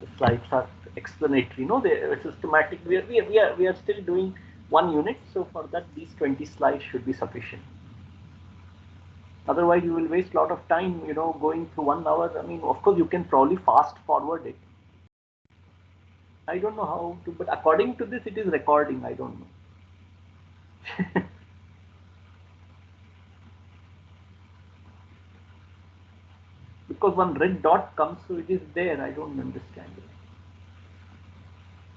The slides are explanatory. No, they are systematic. We are still doing one unit, so for that these 20 slides should be sufficient. Otherwise, you will waste a lot of time, going through 1 hour. I mean, of course, you can probably fast forward it. I don't know how to, but according to this, it is recording. I don't know. Because one red dot comes, so it is there. I don't understand it.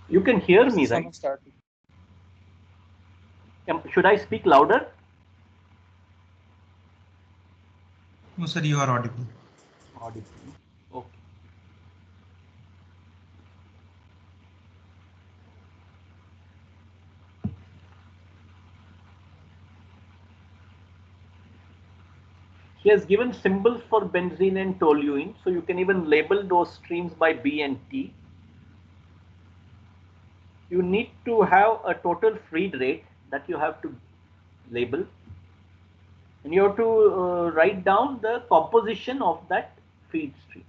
You can hear me, right? Should I speak louder? No, sir, you are audible. Audible. Okay. He has given symbols for benzene and toluene, so you can even label those streams by B and T. You need to have a total feed rate that you have to label, and you have to write down the composition of that feed stream.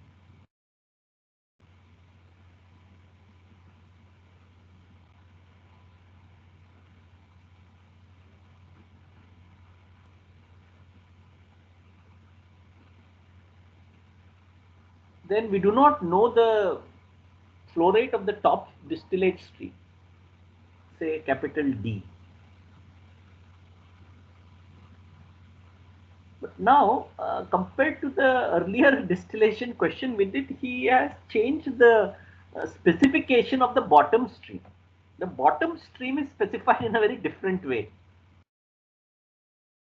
Then we do not know the flow rate of the top distillate stream, say capital D. But now, compared to the earlier distillation question we did, he has changed the specification of the bottom stream. The bottom stream is specified in a very different way.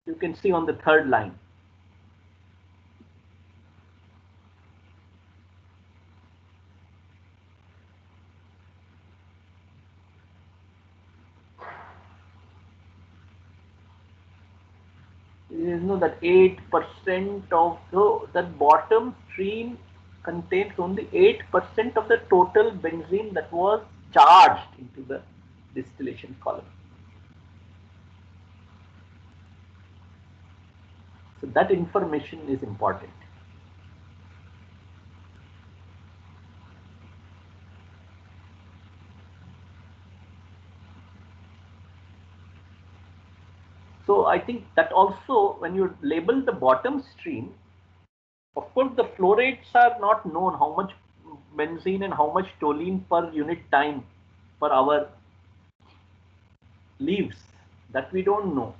You can see on the third line. You know that 8% of that bottom stream contains only 8% of the total benzene that was charged into the distillation column. So that information is important. So I think that also when you label the bottom stream, of course the flow rates are not known, how much benzene and how much toluene per unit time per hour leaves, that we don't know.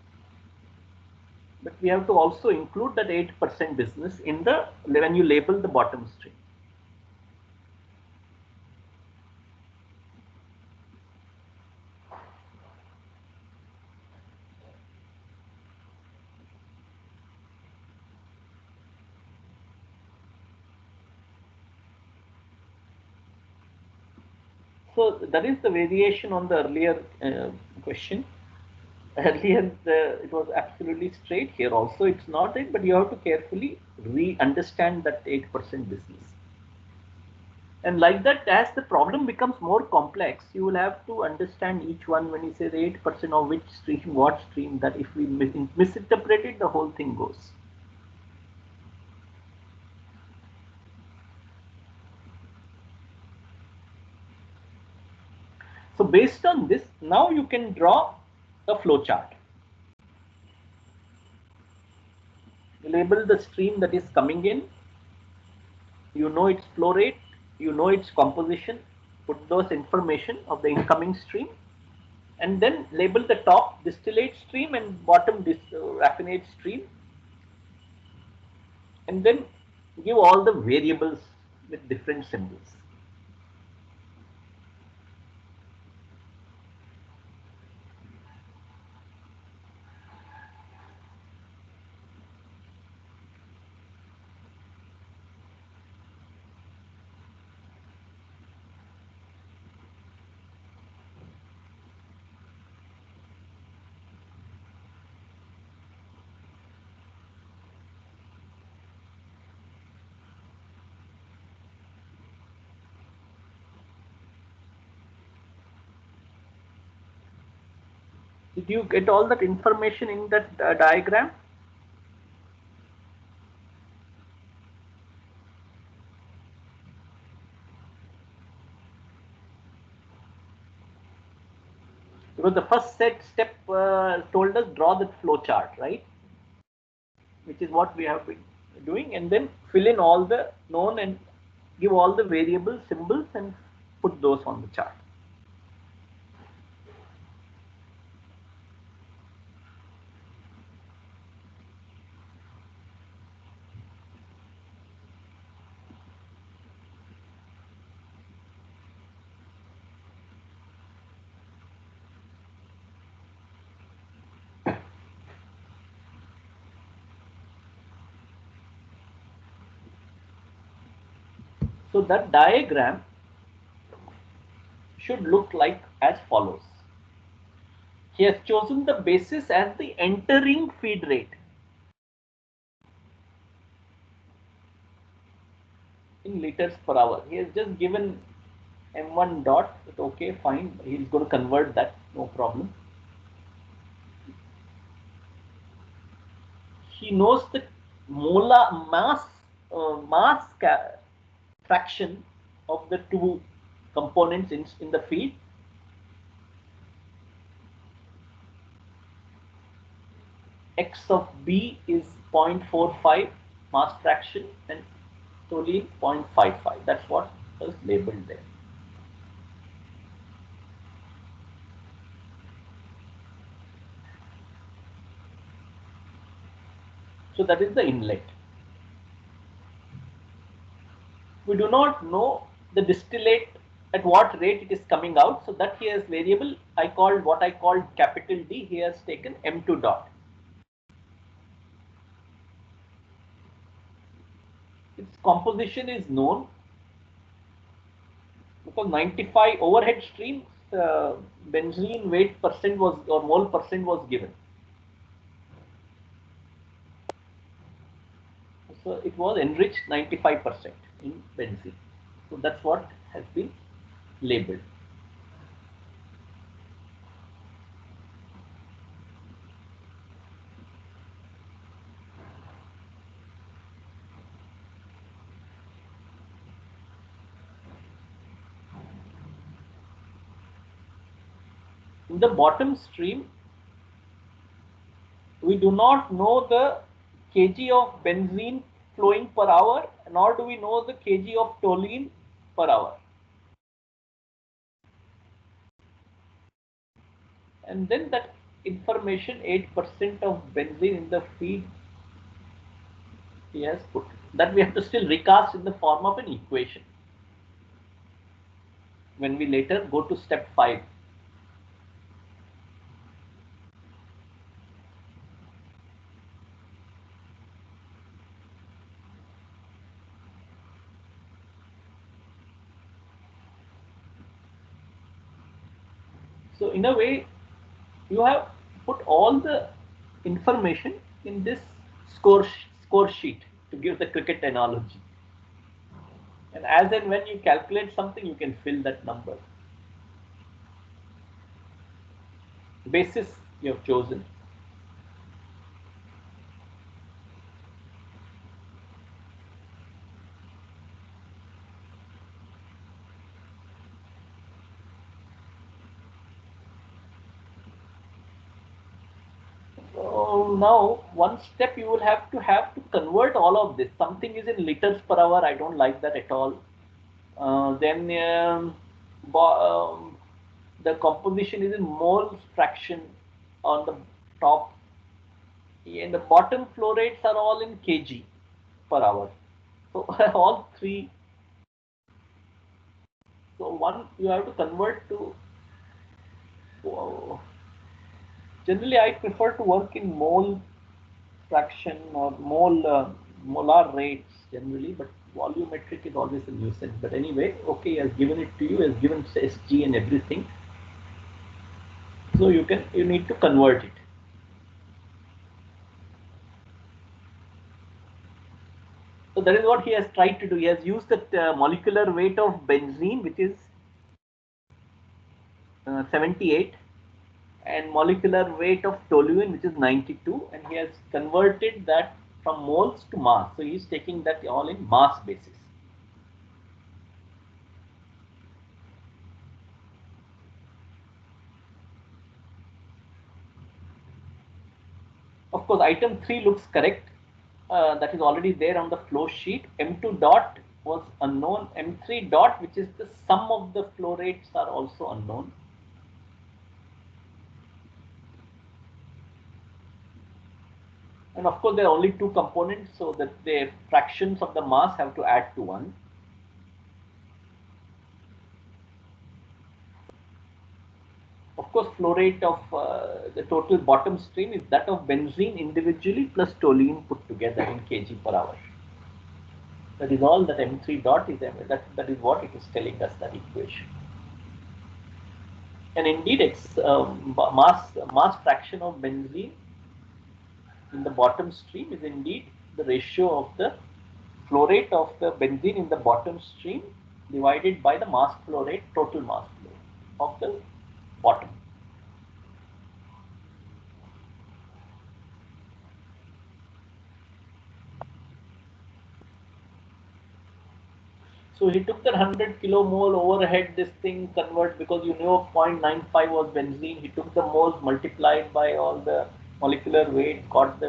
But we have to also include that 8% business in the when you label the bottom stream. So that is the variation on the earlier question. Earlier it was absolutely straight. Here also it's not it, but you have to carefully understand that 8% business. And like that, as the problem becomes more complex, you will have to understand each one. When he says 8% of which stream, what stream, that if we misinterpret it, the whole thing goes. So based on this, now you can draw a flow chart. You label the stream that is coming in. You know its flow rate. You know its composition. Put those information of the incoming stream, and then label the top distillate stream and bottom raffinate stream, and then give all the variables with different symbols. Did you get all that information in that diagram? Because the first step told us draw the flow chart, right? Which is what we have been doing, and then fill in all the known and give all the variable symbols and put those on the chart. So that diagram should look like as follows. He has chosen the basis as the entering feed rate in liters per hour. He has just given m1 dot. Okay, fine. He's going to convert that, no problem. He knows the molar mass fraction of the two components in the feed. X of B is 0.45 mass fraction and toluene 0.55. That's what is labeled there. So that is the inlet. We do not know the distillate at what rate it is coming out. So that here is variable. I called what I called capital D. He has taken M2 dot. Its composition is known because 95 overhead streams benzene weight percent was or mole percent was given. So it was enriched 95% in benzene. So that's what has been labeled. In the bottom stream, we do not know the kg of benzene flowing per hour, nor do we know the kg of toluene per hour. And then that information, 8% of benzene in the feed, he has put. That we have to still recast in the form of an equation when we later go to step 5. So in a way, you have put all the information in this score sheet, to give the cricket analogy. And as and when you calculate something, you can fill that number. Basis you have chosen. So now one step you will have to convert all of this. Something is in liters per hour. I don't like that at all. Then the composition is in moles fraction on the top, and the bottom flow rates are all in kg per hour. So all three. So one you have to convert to. Generally, I prefer to work in mole fraction or molar rates generally, but volumetric is always a nuisance. But anyway, okay, he has given it to you, has given SG and everything. So you need to convert it. So that is what he has tried to do. He has used the molecular weight of benzene, which is 78, and molecular weight of toluene, which is 92, and he has converted that from moles to mass. So he is taking that all in mass basis. Of course, item 3 looks correct. That is already there on the flow sheet. M2 dot was unknown. M3 dot, which is the sum of the flow rates, are also unknown. And of course, there are only two components, so that the fractions of the mass have to add to 1. Of course, flow rate of the total bottom stream is that of benzene individually plus toluene put together in kg per hour. That is all that M3 dot is. That is what it is telling us, that equation. And indeed, mass fraction of benzene in the bottom stream is indeed the ratio of the flow rate of the benzene in the bottom stream divided by the mass flow rate, total mass flow of the bottom. So he took that 100 kilomole overhead, this thing convert, because you know 0.95 was benzene. He took the moles, multiplied by all the molecular weight, got the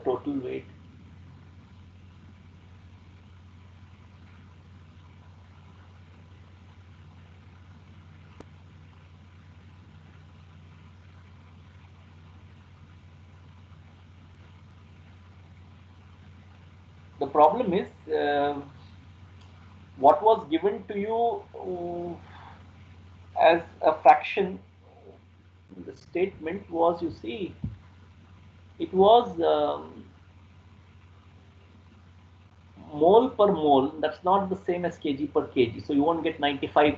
total weight. The problem is what was given to you as a fraction in the statement was, you see, it was mole per mole. That's not the same as kg per kg. So you won't get 95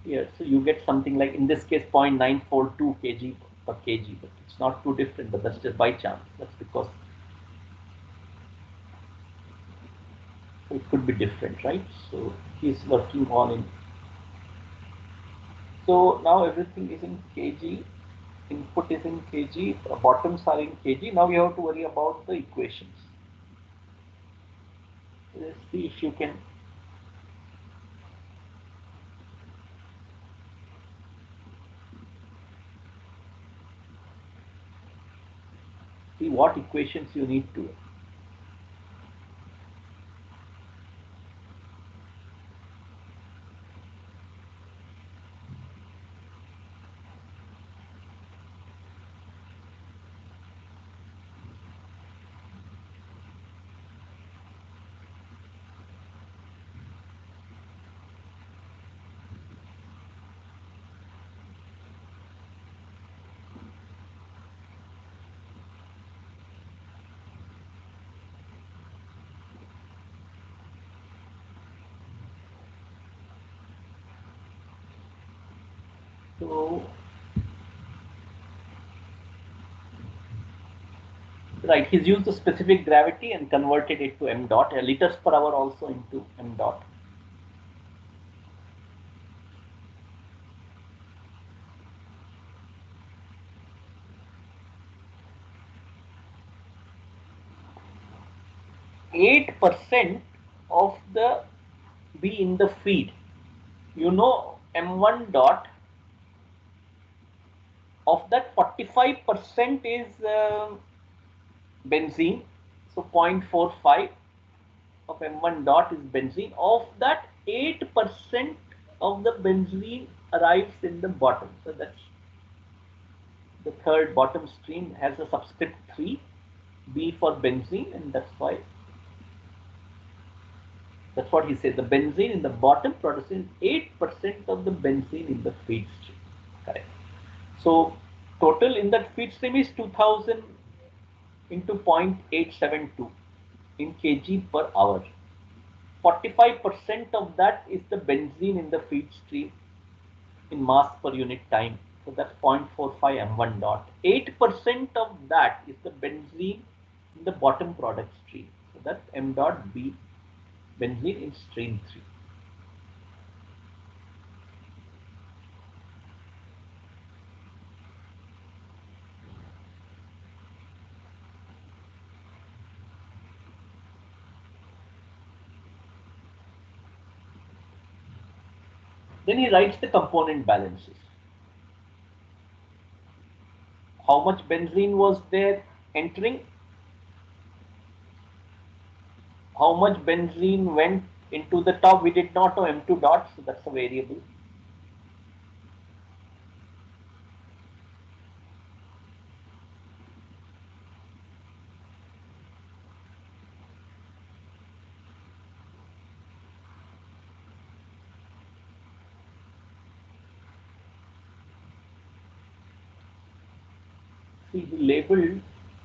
here. So you get something like, in this case, 0.942 kg per kg. But it's not too different, but that's just by chance. That's because it could be different, right? So he's working on it. So now everything is in kg. Input is in kg, bottoms are in kg. Now we have to worry about the equations. Let's see if you can see what equations you need to. So, right, he's used the specific gravity and converted it to m dot, liters per hour also into m dot. %8 of the be in the feed. You know, m1 dot, of that 45% is benzene. So 0.45 of m1 dot is benzene. Of that, 8% of the benzene arrives in the bottom. So that's the third bottom stream, has a subscript 3, B for benzene, and that's why. That's what he said. The benzene in the bottom produces 8% of the benzene in the feed stream. Correct. So total in that feed stream is 2000 into 0.872 in kg per hour. 45% of that is the benzene in the feed stream in mass per unit time. So that's 0.45 m1 dot. 8% of that is the benzene in the bottom product stream. So that's m dot b, benzene in stream 3. Then he writes the component balances. how much benzene was there entering, how much benzene went into the top. We did not know M2 dot, so that's a variable. See, he labeled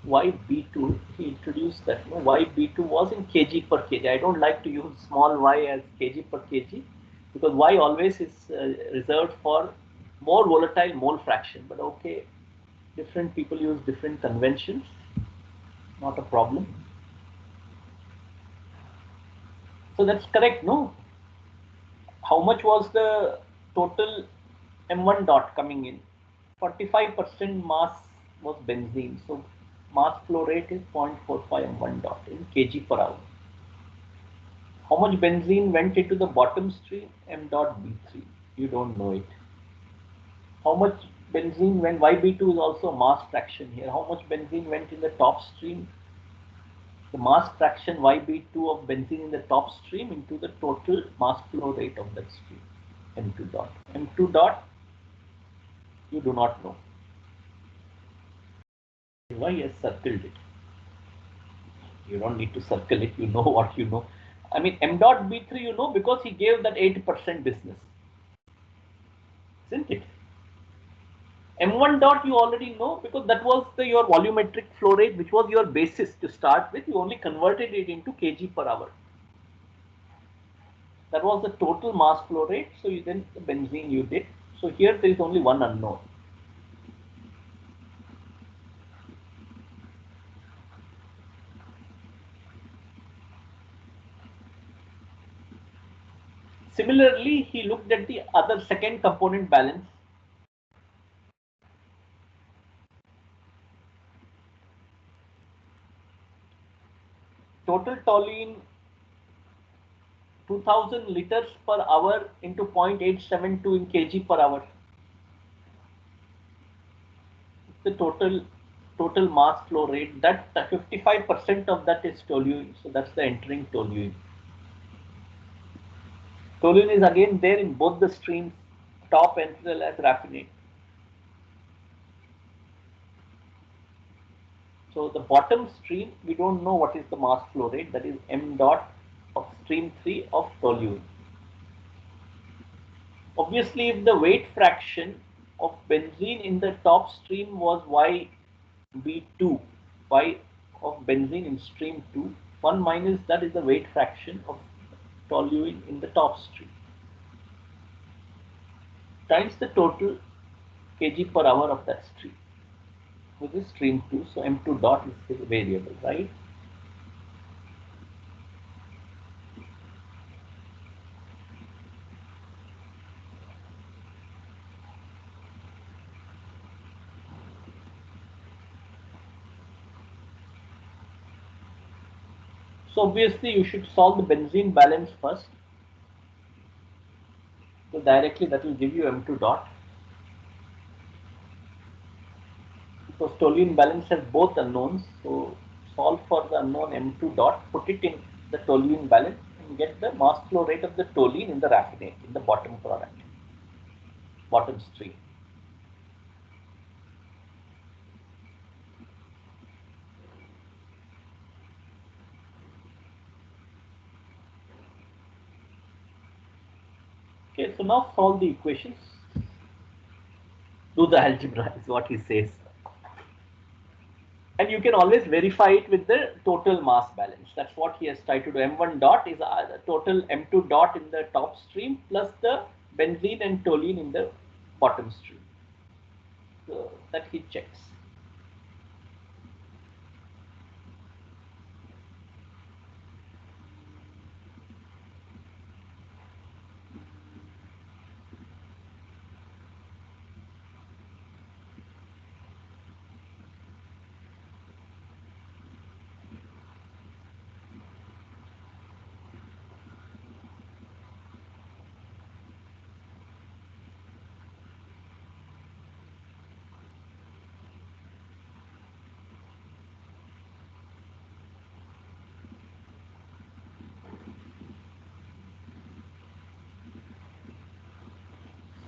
YB2, he introduced that, no, YB2 was in kg per kg. I don't like to use small y as kg per kg because y always is reserved for more volatile mole fraction. But okay, different people use different conventions, not a problem. So that's correct, no? How much was the total M1 dot coming in? 45% mass was benzene. So mass flow rate is 0.45 M1 dot in kg per hour. How much benzene went into the bottom stream? M dot B3. You don't know it. How much benzene went? YB2 is also mass fraction here. How much benzene went in the top stream? The mass fraction YB2 of benzene in the top stream into the total mass flow rate of that stream. M2 dot. M2 dot, you do not know. Why has circled it? You don't need to circle it. You know what you know. I mean, M dot B3, you know, because he gave that 80% business, isn't it? M1 dot you already know because that was your volumetric flow rate, which was your basis to start with. You only converted it into kg per hour. That was the total mass flow rate. So you then the benzene you did. So here there is only one unknown. Similarly, he looked at the other second component balance. Total toluene 2000 liters per hour into 0.872 in kg per hour. The total mass flow rate, that 55% of that is toluene. So that's the entering toluene. Toluene is again there in both the streams, top as well as raffinate. So the bottom stream, we don't know what is the mass flow rate. That is M dot of stream 3 of toluene. Obviously, if the weight fraction of benzene in the top stream was YB2, Y of benzene in stream 2, 1 minus that is the weight fraction of toluene in the top stream, times the total kg per hour of that stream, which is stream 2. So M2 dot is the variable, right? So obviously you should solve the benzene balance first. So directly that will give you M2 dot. Because toluene balance has both unknowns. So solve for the unknown M2 dot, put it in the toluene balance and get the mass flow rate of the toluene in the raffinate, in the bottom product, bottom stream. Okay, so now solve the equations. Do the algebra is what he says. And you can always verify it with the total mass balance. That's what he has tried to do. M1 dot is the total M2 dot in the top stream plus the benzene and toluene in the bottom stream. So that he checks.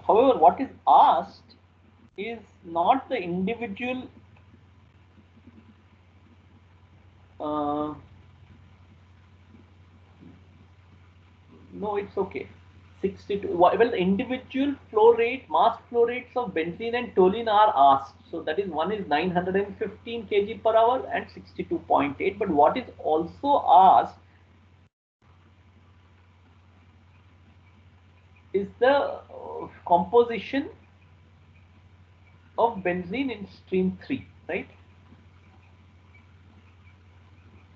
However, what is asked is not the individual no, it's okay. 62. Well, the individual flow rate, mass flow rates of benzene and toluene are asked. So that is one is 915 kg per hour and 62.8. But what is also asked is the composition of benzene in stream 3, right?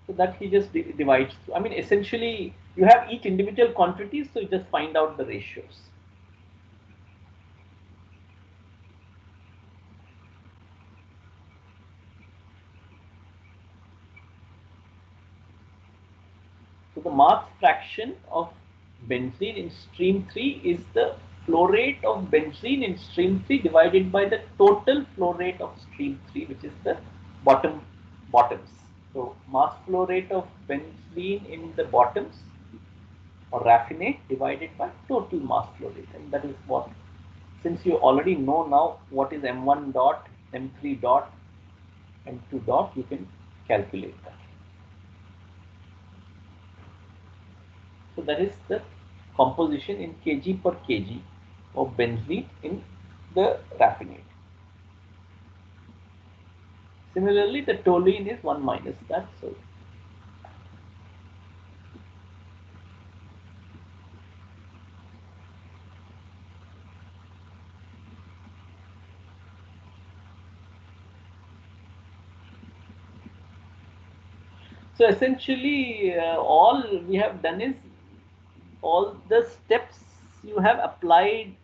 So that he just divides. I mean, essentially, you have each individual quantity, so you just find out the ratios. So the mass fraction of benzene in stream 3 is the flow rate of benzene in stream 3 divided by the total flow rate of stream 3, which is the bottoms. So mass flow rate of benzene in the bottoms or raffinate divided by total mass flow rate, and that is what, since you already know now what is M1 dot, M3 dot, M2 dot, you can calculate that. So that is the composition in kg per kg of benzene in the raffinate. Similarly, the toluene is 1 minus that. So essentially, all we have done is all the steps you have applied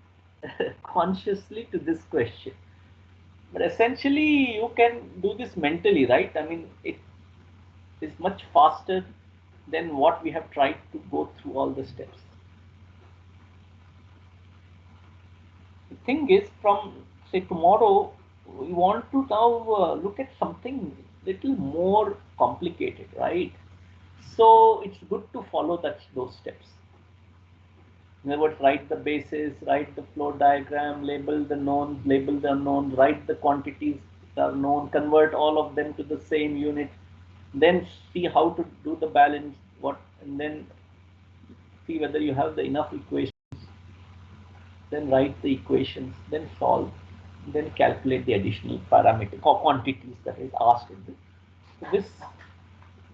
consciously to this question. But essentially, you can do this mentally, right? I mean, it is much faster than what we have tried to go through all the steps. The thing is, from say tomorrow, we want to now look at something little more complicated, right? So it's good to follow those steps. In other words, write the basis, write the flow diagram, label the knowns, label the unknowns, write the quantities that are known, convert all of them to the same unit, then see how to do the balance, and then see whether you have the enough equations, then write the equations, then solve, then calculate the additional parameter or quantities that is asked in this. So this,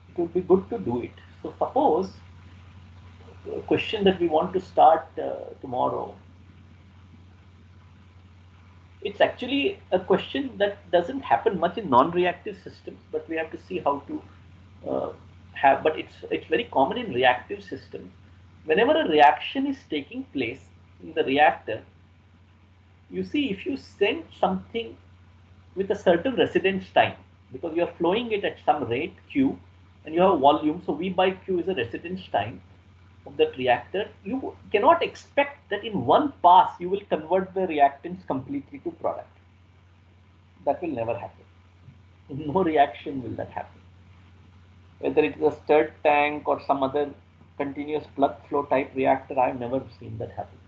it would be good to do it. So suppose a question that we want to start tomorrow, it's actually a question that doesn't happen much in non-reactive systems, but we have to see how to have, but it's very common in reactive systems. Whenever a reaction is taking place in the reactor, you see, if you send something with a certain residence time, because you are flowing it at some rate q and you have volume, so v by q is a residence time of that reactor, you cannot expect that in one pass you will convert the reactants completely to product. That will never happen. In no reaction will that happen. Whether it is a stirred tank or some other continuous plug flow type reactor, I have never seen that happen.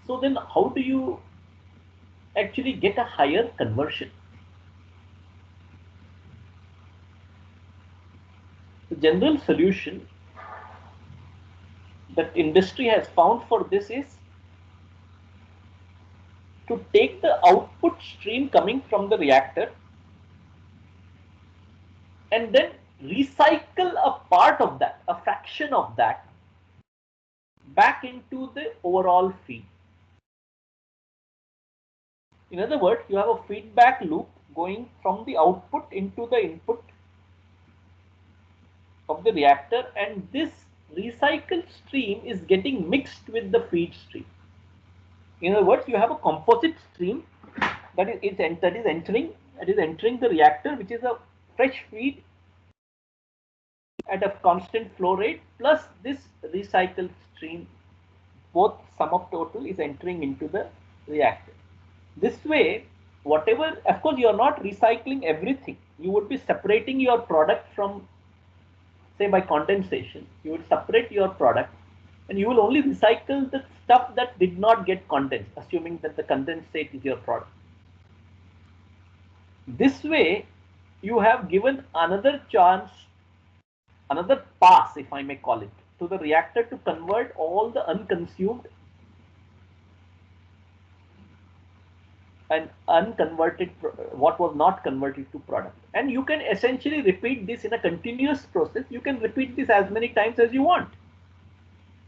So then how do you actually get a higher conversion? The general solution that industry has found for this is to take the output stream coming from the reactor and then recycle a part of that, a fraction of that, back into the overall feed. In other words, you have a feedback loop going from the output into the input of the reactor, and this recycled stream is getting mixed with the feed stream. In other words, you have a composite stream that is entering the reactor, which is a fresh feed at a constant flow rate, plus this recycled stream, both sum of total is entering into the reactor. This way, whatever, of course, you are not recycling everything. You would be separating your product from, say, by condensation, you would separate your product and you will only recycle the stuff that did not get condensed, assuming that the condensate is your product. This way, you have given another chance, another pass, if I may call it, to the reactor to convert all the unconsumed and unconverted, what was not converted to product. And you can essentially repeat this in a continuous process. You can repeat this as many times as you want.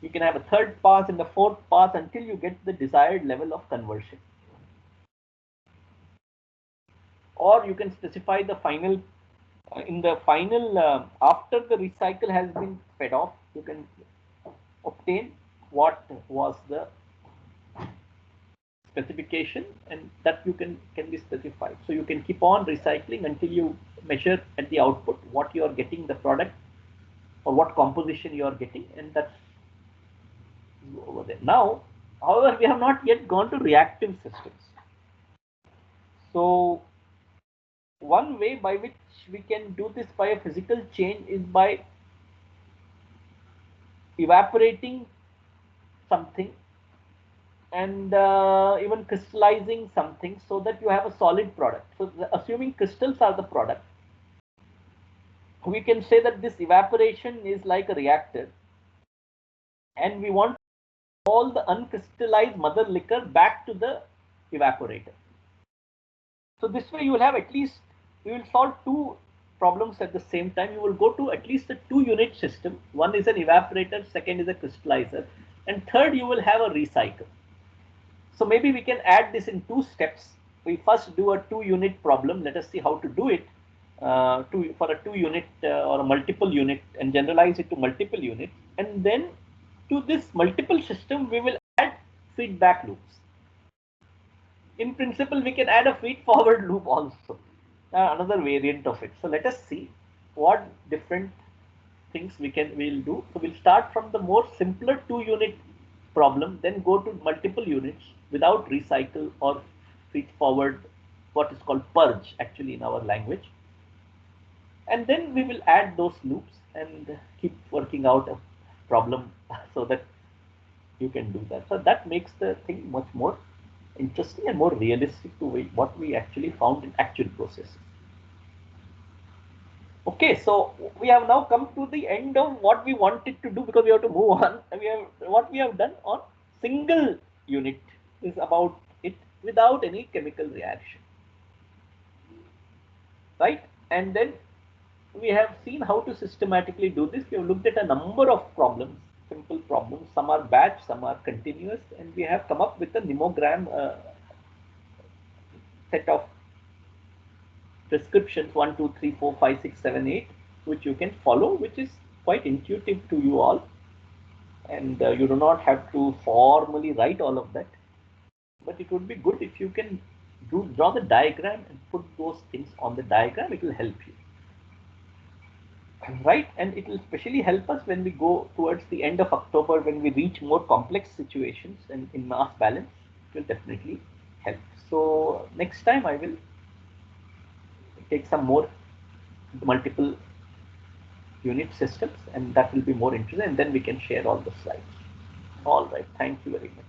You can have a third pass and a fourth pass until you get the desired level of conversion. Or you can specify the final, in the final, after the recycle has been fed off, you can obtain what was the specification, and that you can be specified. So you can keep on recycling until you measure at the output what you are getting the product or what composition you are getting, and that's over there. Now, however, we have not yet gone to reactive systems. So one way by which we can do this by a physical change is by evaporating something and even crystallizing something so that you have a solid product. So assuming crystals are the product, we can say that this evaporation is like a reactor, and we want all the uncrystallized mother liquor back to the evaporator. So this way you will have at least, you will solve two problems at the same time. You will go to at least a 2-unit system. One is an evaporator, second is a crystallizer, and third you will have a recycle. So maybe we can add this in 2 steps. We first do a 2-unit problem. Let us see how to do it for a 2-unit or a multiple unit, and generalize it to multiple units. And then to this multiple system, we will add feedback loops. In principle, we can add a feed-forward loop also, another variant of it. So let us see what different things we'll do. So we'll start from the more simpler 2-unit problem, then go to multiple units without recycle or feed-forward, what is called purge actually in our language. And then we will add those loops and keep working out a problem so that you can do that. So that makes the thing much more interesting and more realistic to what we actually found in actual processes. Okay, so we have now come to the end of what we wanted to do, because we have to move on. What we have done on single unit is about it without any chemical reaction, right? And then we have seen how to systematically do this. We have looked at a number of problems, simple problems. Some are batch, some are continuous, and we have come up with a mnemogram set of prescriptions 1, 2, 3, 4, 5, 6, 7, 8, which you can follow, which is quite intuitive to you all, and you do not have to formally write all of that. But it would be good if you can draw the diagram and put those things on the diagram. It will help you. Right, and it will especially help us when we go towards the end of October, when we reach more complex situations and in mass balance. It will definitely help. So next time I will take some more multiple unit systems, and that will be more interesting, and then we can share all the slides. All right, thank you very much.